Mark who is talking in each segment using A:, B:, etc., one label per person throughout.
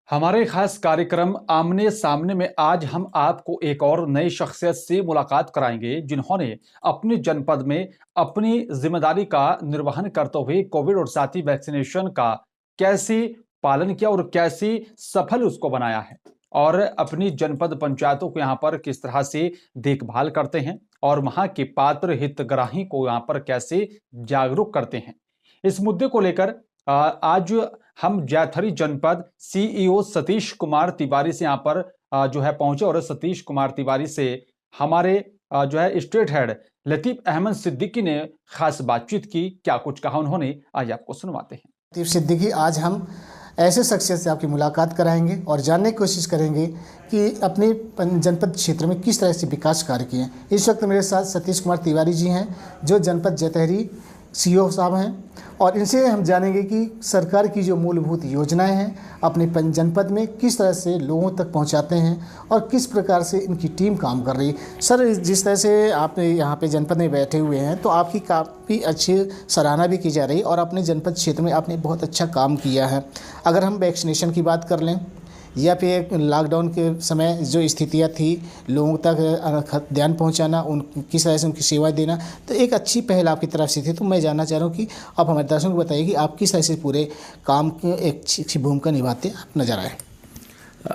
A: हमारे खास कार्यक्रम आमने सामने में आज हम आपको एक और नई शख्सियत से मुलाकात कराएंगे जिन्होंने अपने जनपद में अपनी जिम्मेदारी का निर्वहन करते हुए कोविड और साथ ही वैक्सीनेशन का कैसे पालन किया और कैसे सफल उसको बनाया है और अपनी जनपद पंचायतों को यहाँ पर किस तरह से देखभाल करते हैं और वहां के पात्र हितग्राही को यहाँ पर कैसे जागरूक करते हैं। इस मुद्दे को लेकर आज हम जैथरी जनपद सीईओ सतीश कुमार तिवारी से यहाँ पर जो है पहुंचे और सतीश कुमार तिवारी से हमारे जो है स्टेट हेड लतीफ अहमद सिद्दीकी ने खास बातचीत की। क्या कुछ कहा उन्होंने, आज आपको सुनवाते हैं।
B: लतीफ सिद्दीकी, आज हम ऐसे शख्सियत से आपकी मुलाकात कराएंगे और जानने की कोशिश करेंगे कि अपने जनपद क्षेत्र में किस तरह से विकास कार्य किए हैं। इस वक्त मेरे साथ सतीश कुमार तिवारी जी हैं जो जनपद जैतहरी सीईओ साहब हैं और इनसे हम जानेंगे कि सरकार की जो मूलभूत योजनाएं हैं अपने जनपद में किस तरह से लोगों तक पहुंचाते हैं और किस प्रकार से इनकी टीम काम कर रही है। सर, जिस तरह से आप यहाँ पे जनपद में बैठे हुए हैं तो आपकी काफ़ी अच्छी सराहना भी की जा रही है और अपने जनपद क्षेत्र में आपने बहुत अच्छा काम किया है। अगर हम वैक्सीनेशन की बात कर लें या फिर लॉकडाउन के समय जो स्थितियाँ थी, लोगों तक ध्यान पहुंचाना, उन किस तरह से उनकी सेवा देना, तो एक अच्छी पहल आपकी तरफ से थी। तो मैं जानना चाह रहा हूँ कि आप हमारे दर्शकों को बताइए कि आप किस तरह से पूरे काम की एक अच्छी भूमिका निभाते आप नजर आए।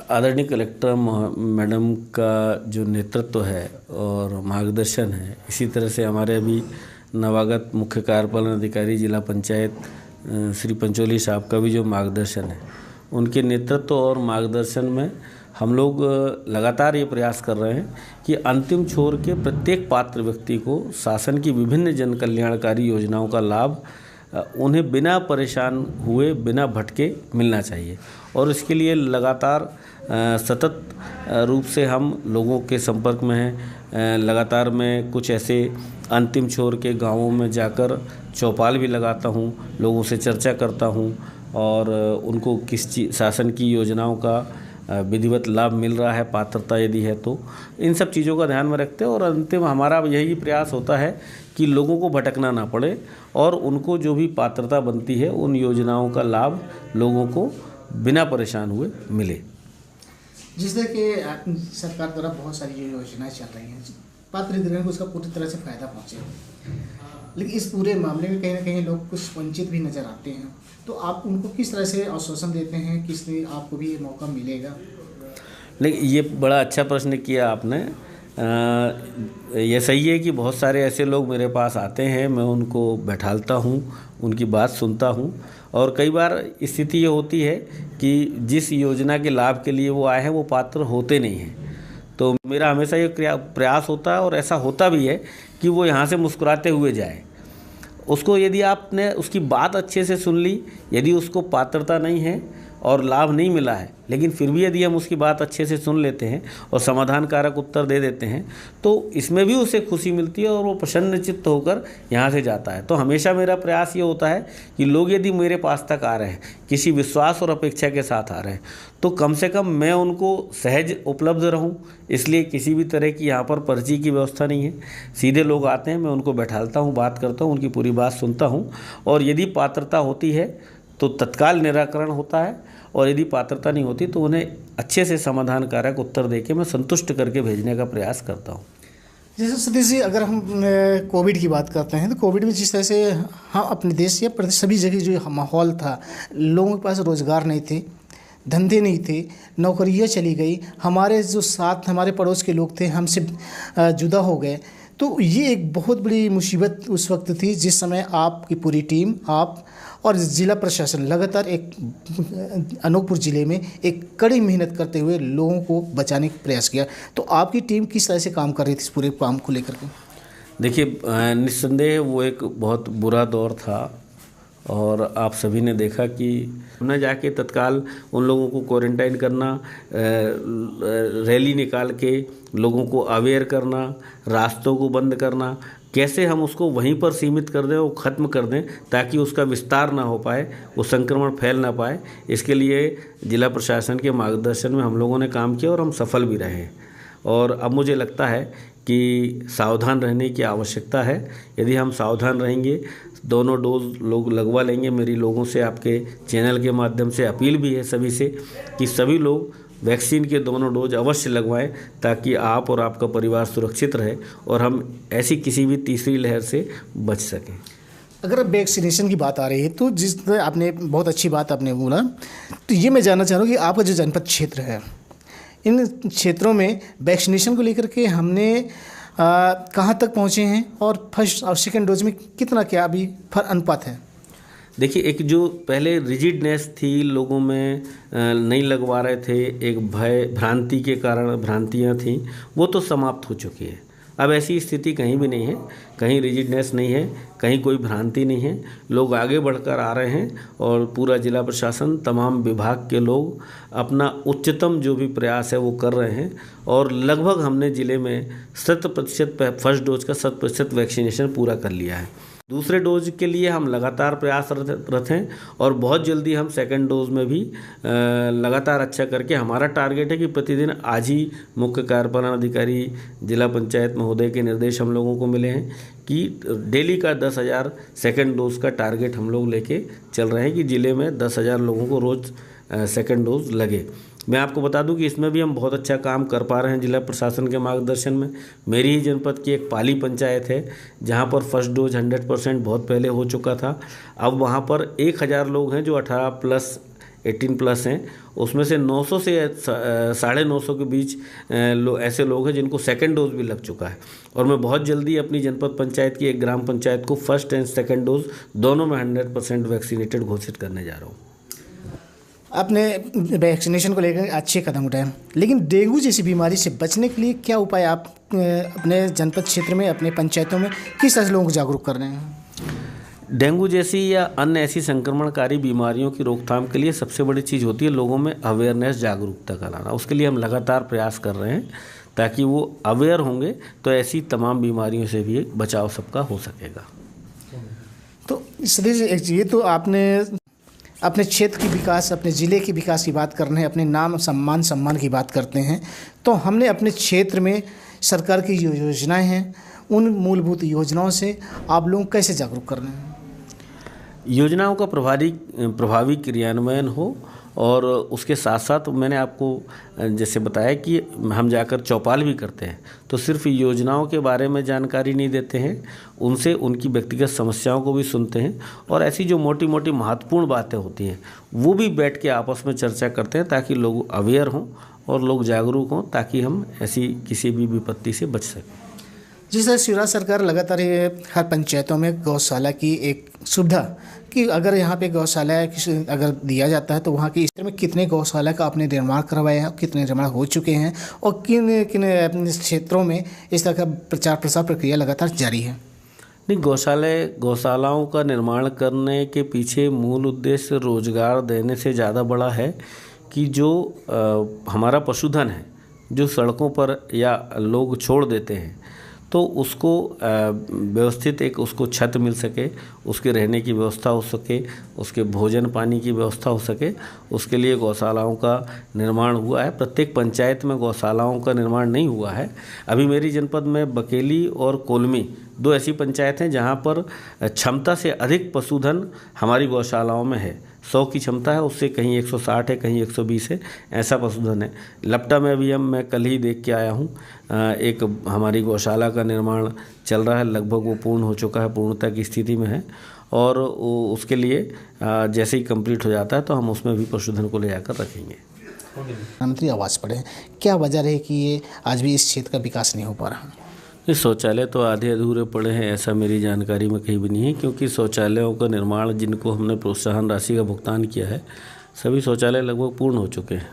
C: आदरणीय कलेक्टर मैडम का जो नेतृत्व है और मार्गदर्शन है, इसी तरह से हमारे अभी नवागत मुख्य कार्यपालन अधिकारी जिला पंचायत श्री पंचोली साहब का भी जो मार्गदर्शन है, उनके नेतृत्व और मार्गदर्शन में हम लोग लगातार ये प्रयास कर रहे हैं कि अंतिम छोर के प्रत्येक पात्र व्यक्ति को शासन की विभिन्न जन कल्याणकारी योजनाओं का लाभ उन्हें बिना परेशान हुए, बिना भटके मिलना चाहिए। और इसके लिए लगातार सतत रूप से हम लोगों के संपर्क में हैं। लगातार मैं कुछ ऐसे अंतिम छोर के गांवों में जाकर चौपाल भी लगाता हूं, लोगों से चर्चा करता हूं और उनको किस चीज़ शासन की योजनाओं का विधिवत लाभ मिल रहा है, पात्रता यदि है तो इन सब चीज़ों का ध्यान में रखते हैं। और अंतिम हमारा यही प्रयास होता है कि लोगों को भटकना ना पड़े और उनको जो भी पात्रता बनती है उन योजनाओं का लाभ लोगों को बिना परेशान हुए मिले।
B: जिस तरह के सरकार द्वारा बहुत सारी योजनाएं चल रही हैं, पात्र हितग्राही को उसका पूरी तरह से फ़ायदा पहुँचे, लेकिन इस पूरे मामले में कहीं ना कहीं लोग कुछ वंचित भी नज़र आते हैं। तो आप उनको किस तरह से आश्वासन देते हैं कि इसलिए आपको भी ये मौका मिलेगा?
C: लेकिन ये बड़ा अच्छा प्रश्न किया आपने। ये सही है कि बहुत सारे ऐसे लोग मेरे पास आते हैं, मैं उनको बैठालता हूँ, उनकी बात सुनता हूँ और कई बार स्थिति ये होती है कि जिस योजना के लाभ के लिए वो आए हैं वो पात्र होते नहीं हैं। तो मेरा हमेशा ये प्रयास होता है और ऐसा होता भी है कि वो यहाँ से मुस्कुराते हुए जाए। उसको यदि आपने उसकी बात अच्छे से सुन ली, यदि उसको पात्रता नहीं है और लाभ नहीं मिला है, लेकिन फिर भी यदि हम उसकी बात अच्छे से सुन लेते हैं और समाधान कारक उत्तर दे देते हैं तो इसमें भी उसे खुशी मिलती है और वो प्रसन्नचित्त होकर यहाँ से जाता है। तो हमेशा मेरा प्रयास ये होता है कि लोग यदि मेरे पास तक आ रहे हैं, किसी विश्वास और अपेक्षा के साथ आ रहे हैं, तो कम से कम मैं उनको सहज उपलब्ध रहूं। इसलिए किसी भी तरह की यहाँ पर पर्ची की व्यवस्था नहीं है, सीधे लोग आते हैं, मैं उनको बैठालता हूँ, बात करता हूँ, उनकी पूरी बात सुनता हूँ और यदि पात्रता होती है तो तत्काल निराकरण होता है और यदि पात्रता नहीं होती तो उन्हें अच्छे से समाधान कारक उत्तर देके मैं संतुष्ट करके भेजने का प्रयास करता हूँ।
B: जैसे सतीश जी, अगर हम कोविड की बात करते हैं तो कोविड में जिस तरह से हाँ अपने देश या प्रदेश सभी जगह जो माहौल था, लोगों के पास रोज़गार नहीं थे, धंधे नहीं थे, नौकरियां चली गई, हमारे जो साथ हमारे पड़ोस के लोग थे हमसे जुदा हो गए। तो ये एक बहुत बड़ी मुसीबत उस वक्त थी जिस समय आपकी पूरी टीम, आप और ज़िला प्रशासन लगातार एक अनूपपुर ज़िले में एक कड़ी मेहनत करते हुए लोगों को बचाने का प्रयास किया। तो आपकी टीम किस तरह से काम कर रही थी इस पूरे काम को लेकर के?
C: देखिए, निस्संदेह वो एक बहुत बुरा दौर था और आप सभी ने देखा कि हमने जाके तत्काल उन लोगों को क्वारंटाइन करना, रैली निकाल के लोगों को अवेयर करना, रास्तों को बंद करना, कैसे हम उसको वहीं पर सीमित कर दें और ख़त्म कर दें ताकि उसका विस्तार ना हो पाए, वो संक्रमण फैल ना पाए। इसके लिए जिला प्रशासन के मार्गदर्शन में हम लोगों ने काम किया और हम सफल भी रहे। और अब मुझे लगता है कि सावधान रहने की आवश्यकता है। यदि हम सावधान रहेंगे दोनों डोज लोग लगवा लेंगे। मेरी लोगों से, आपके चैनल के माध्यम से अपील भी है सभी से कि सभी लोग वैक्सीन के दोनों डोज अवश्य लगवाएं, ताकि आप और आपका परिवार सुरक्षित रहे और हम ऐसी किसी भी तीसरी लहर से बच सकें।
B: अगर वैक्सीनेशन की बात आ रही है तो जिस तरह आपने बहुत अच्छी बात आपने बोला, तो ये मैं जानना चाह रहा हूँ कि आपका जो जनपद क्षेत्र है, इन क्षेत्रों में वैक्सीनेशन को लेकर के हमने कहाँ तक पहुँचे हैं और फर्स्ट और सेकेंड डोज में कितना क्या अभी अनुपात है?
C: देखिए, एक जो पहले रिजिडनेस थी, लोगों में नहीं लगवा रहे थे, एक भय भ्रांति के कारण भ्रांतियाँ थीं, वो तो समाप्त हो चुकी है। अब ऐसी स्थिति कहीं भी नहीं है, कहीं रिजिडनेस नहीं है, कहीं कोई भ्रांति नहीं है। लोग आगे बढ़कर आ रहे हैं और पूरा जिला प्रशासन, तमाम विभाग के लोग अपना उच्चतम जो भी प्रयास है वो कर रहे हैं और लगभग हमने ज़िले में 100% फर्स्ट डोज का 100% वैक्सीनेशन पूरा कर लिया है। दूसरे डोज के लिए हम लगातार प्रयासरत हैं और बहुत जल्दी हम सेकंड डोज में भी लगातार अच्छा करके, हमारा टारगेट है कि प्रतिदिन आज ही मुख्य कार्यपालन अधिकारी, जिला पंचायत महोदय के निर्देश हम लोगों को मिले हैं कि डेली का 10,000 सेकंड डोज का टारगेट हम लोग लेके चल रहे हैं कि ज़िले में 10,000 लोगों को रोज़ सेकंड डोज लगे। मैं आपको बता दूं कि इसमें भी हम बहुत अच्छा काम कर पा रहे हैं जिला प्रशासन के मार्गदर्शन में। मेरी ही जनपद की एक पाली पंचायत है जहां पर फर्स्ट डोज 100% बहुत पहले हो चुका था। अब वहां पर 1,000 लोग हैं जो 18+ 18+ हैं, उसमें से 900 से 950 के बीच ऐसे लोग हैं जिनको सेकंड डोज भी लग चुका है। और मैं बहुत जल्दी अपनी जनपद पंचायत की एक ग्राम पंचायत को फर्स्ट एंड सेकंड डोज दोनों में 100% वैक्सीनेटेड घोषित करने जा रहा हूँ।
B: आपने वैक्सीनेशन को लेकर अच्छे कदम उठाए, लेकिन डेंगू जैसी बीमारी से बचने के लिए क्या उपाय आप अपने जनपद क्षेत्र में, अपने पंचायतों में किस तरह से लोगों को जागरूक कर रहे हैं?
C: डेंगू जैसी या अन्य ऐसी संक्रमणकारी बीमारियों की रोकथाम के लिए सबसे बड़ी चीज़ होती है लोगों में अवेयरनेस, जागरूकता का लाना। उसके लिए हम लगातार प्रयास कर रहे हैं ताकि वो अवेयर होंगे तो ऐसी तमाम बीमारियों से भी बचाव सबका हो सकेगा।
B: तो इसलिए ये तो आपने अपने क्षेत्र की विकास, अपने ज़िले की विकास की बात कर रहे हैं, अपने नाम सम्मान की बात करते हैं, तो हमने अपने क्षेत्र में सरकार की जो योजनाएं हैं उन मूलभूत योजनाओं से आप लोग कैसे जागरूक कर रहे हैं?
C: योजनाओं का प्रभावी क्रियान्वयन हो और उसके साथ साथ मैंने आपको जैसे बताया कि हम जाकर चौपाल भी करते हैं, तो सिर्फ योजनाओं के बारे में जानकारी नहीं देते हैं, उनसे उनकी व्यक्तिगत समस्याओं को भी सुनते हैं और ऐसी जो मोटी मोटी महत्वपूर्ण बातें होती हैं वो भी बैठ के आपस में चर्चा करते हैं ताकि लोग अवेयर हों और लोग जागरूक हों, ताकि हम ऐसी किसी भी विपत्ति से बच सकें।
B: जिस तरह शिवराज सरकार लगातार हर पंचायतों में गौशाला की एक सुविधा कि अगर यहाँ पे गौशाला अगर दिया जाता है तो वहाँ की इस तरह में कितने गौशाला का आपने निर्माण करवाया है, कितने निर्माण हो चुके हैं और किन किन क्षेत्रों में इस तरह का प्रचार प्रसार प्रक्रिया लगातार जारी है?
C: नहीं, गौशालाओं का निर्माण करने के पीछे मूल उद्देश्य रोजगार देने से ज़्यादा बड़ा है कि जो हमारा पशुधन है जो सड़कों पर या लोग छोड़ देते हैं तो उसको व्यवस्थित एक उसको छत मिल सके, उसके रहने की व्यवस्था हो सके, उसके भोजन पानी की व्यवस्था हो सके, उसके लिए गौशालाओं का निर्माण हुआ है। प्रत्येक पंचायत में गौशालाओं का निर्माण नहीं हुआ है। अभी मेरी जनपद में बकेली और कोलमी 2 ऐसी पंचायत हैं जहां पर क्षमता से अधिक पशुधन हमारी गौशालाओं में है। 100 की क्षमता है, उससे कहीं 160 है, कहीं 120 है, ऐसा पशुधन है। लपटा में भी मैं कल ही देख के आया हूँ, एक हमारी गौशाला का निर्माण चल रहा है, लगभग वो पूर्ण हो चुका है, पूर्णता की स्थिति में है और उसके लिए जैसे ही कंप्लीट हो जाता है तो हम उसमें भी पशुधन को ले जाकर रखेंगे।
B: प्रधानमंत्री आवास पड़े, क्या वजह रही कि ये आज भी इस क्षेत्र का विकास नहीं हो पा रहा?
C: ये शौचालय तो आधे अधूरे पड़े हैं, ऐसा मेरी जानकारी में कहीं भी नहीं है, क्योंकि शौचालयों का निर्माण जिनको हमने प्रोत्साहन राशि का भुगतान किया है सभी शौचालय लगभग पूर्ण हो चुके हैं।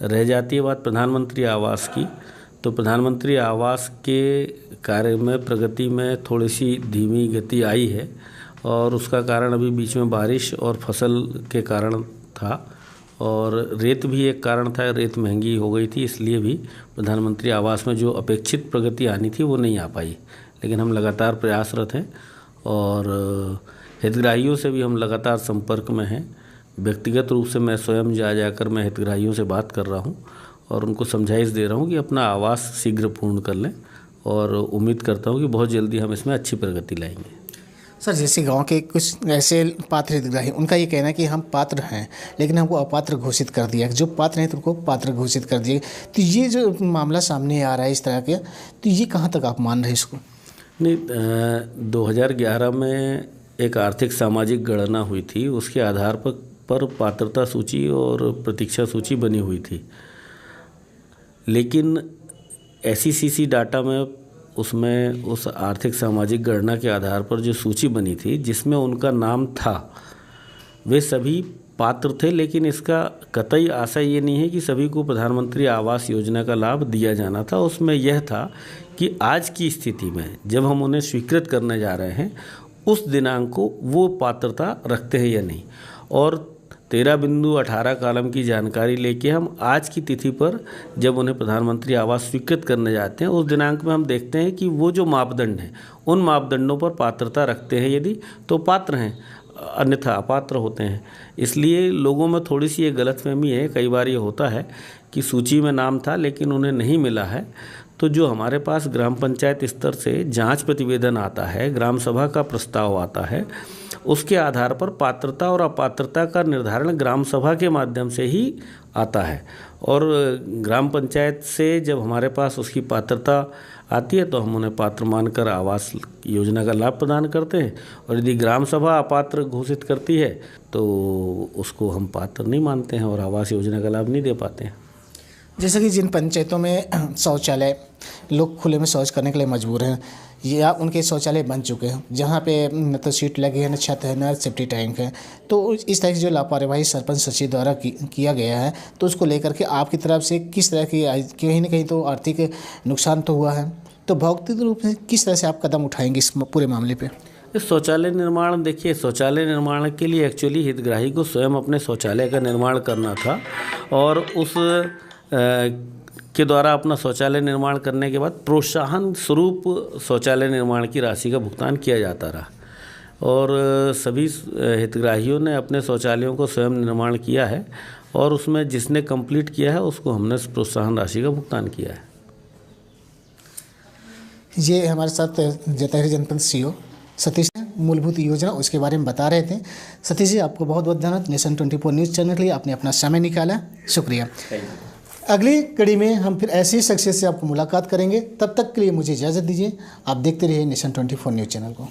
C: रह जाती है बात प्रधानमंत्री आवास की, तो प्रधानमंत्री आवास के कार्य में प्रगति में थोड़ी सी धीमी गति आई है और उसका कारण अभी बीच में बारिश और फसल के कारण था और रेत भी एक कारण था, रेत महंगी हो गई थी, इसलिए भी प्रधानमंत्री आवास में जो अपेक्षित प्रगति आनी थी वो नहीं आ पाई। लेकिन हम लगातार प्रयासरत हैं और हितग्राहियों से भी हम लगातार संपर्क में हैं। व्यक्तिगत रूप से मैं स्वयं जाकर मैं हितग्राहियों से बात कर रहा हूं और उनको समझाइश दे रहा हूं कि अपना आवास शीघ्र पूर्ण कर लें और उम्मीद करता हूं कि बहुत जल्दी हम इसमें अच्छी प्रगति लाएंगे।
B: सर जैसे गांव के कुछ ऐसे पात्र हितग्राही, उनका ये कहना है कि हम पात्र हैं लेकिन हमको अपात्र घोषित कर दिया, जो पात्र हैं तो उनको पात्र घोषित कर दिया। तो ये जो मामला सामने आ रहा है इस तरह के, तो ये कहाँ तक आप मान रहे हैं इसको?
C: नहीं, 2011 में एक आर्थिक सामाजिक गणना हुई थी, उसके आधार पर पात्रता सूची और प्रतीक्षा सूची बनी हुई थी। लेकिन SECC डाटा में उसमें उस आर्थिक सामाजिक गणना के आधार पर जो सूची बनी थी जिसमें उनका नाम था, वे सभी पात्र थे। लेकिन इसका कतई आशय ये नहीं है कि सभी को प्रधानमंत्री आवास योजना का लाभ दिया जाना था। उसमें यह था कि आज की स्थिति में जब हम उन्हें स्वीकृत करने जा रहे हैं उस दिनांक को वो पात्रता रखते हैं या नहीं, और 13.18 कॉलम की जानकारी लेके हम आज की तिथि पर जब उन्हें प्रधानमंत्री आवास स्वीकृत करने जाते हैं उस दिनांक में हम देखते हैं कि वो जो मापदंड हैं उन मापदंडों पर पात्रता रखते हैं यदि तो पात्र हैं, अन्यथा अपात्र होते हैं। इसलिए लोगों में थोड़ी सी ये गलतफहमी है। कई बार ये होता है कि सूची में नाम था लेकिन उन्हें नहीं मिला है, तो जो हमारे पास ग्राम पंचायत स्तर से जांच प्रतिवेदन आता है, ग्राम सभा का प्रस्ताव आता है, उसके आधार पर पात्रता और अपात्रता का निर्धारण ग्राम सभा के माध्यम से ही आता है। और ग्राम पंचायत से जब हमारे पास उसकी पात्रता आती है तो हम उन्हें पात्र मानकर आवास योजना का लाभ प्रदान करते हैं, और यदि ग्राम सभा अपात्र घोषित करती है तो उसको हम पात्र नहीं मानते हैं और आवास योजना का लाभ नहीं दे पाते हैं।
B: जैसे कि जिन पंचायतों में शौचालय, लोग खुले में शौच करने के लिए मजबूर हैं या उनके शौचालय बन चुके हैं, जहाँ पे न तो सीट लगी है, न छत है, न सेफ्टी टैंक है, तो इस तरह की जो लापरवाही सरपंच सचिव द्वारा किया गया है, तो उसको लेकर के आपकी तरफ से किस तरह की, कहीं ना कहीं तो आर्थिक नुकसान तो हुआ है, तो भौतिक रूप से किस तरह से आप कदम उठाएंगे इस पूरे मामले पर?
C: शौचालय निर्माण, देखिए शौचालय निर्माण के लिए एक्चुअली हितग्राही को स्वयं अपने शौचालय का निर्माण करना था, और उस के द्वारा अपना शौचालय निर्माण करने के बाद प्रोत्साहन स्वरूप शौचालय निर्माण की राशि का भुगतान किया जाता रहा, और सभी हितग्राहियों ने अपने शौचालयों को स्वयं निर्माण किया है, और उसमें जिसने कंप्लीट किया है उसको हमने प्रोत्साहन राशि का भुगतान किया है।
B: ये हमारे साथ जतहरी जनपद CO सतीश मूलभूत योजना उसके बारे में बता रहे थे। सतीश जी, आपको बहुत बहुत धन्यवाद नेशन 24 न्यूज़ चैनल के लिए आपने अपना समय निकाला, शुक्रिया। अगली कड़ी में हम फिर ऐसी शख्सियत से आपको मुलाकात करेंगे, तब तक के लिए मुझे इजाज़त दीजिए। आप देखते रहिए नेशन 24 न्यूज़ चैनल को।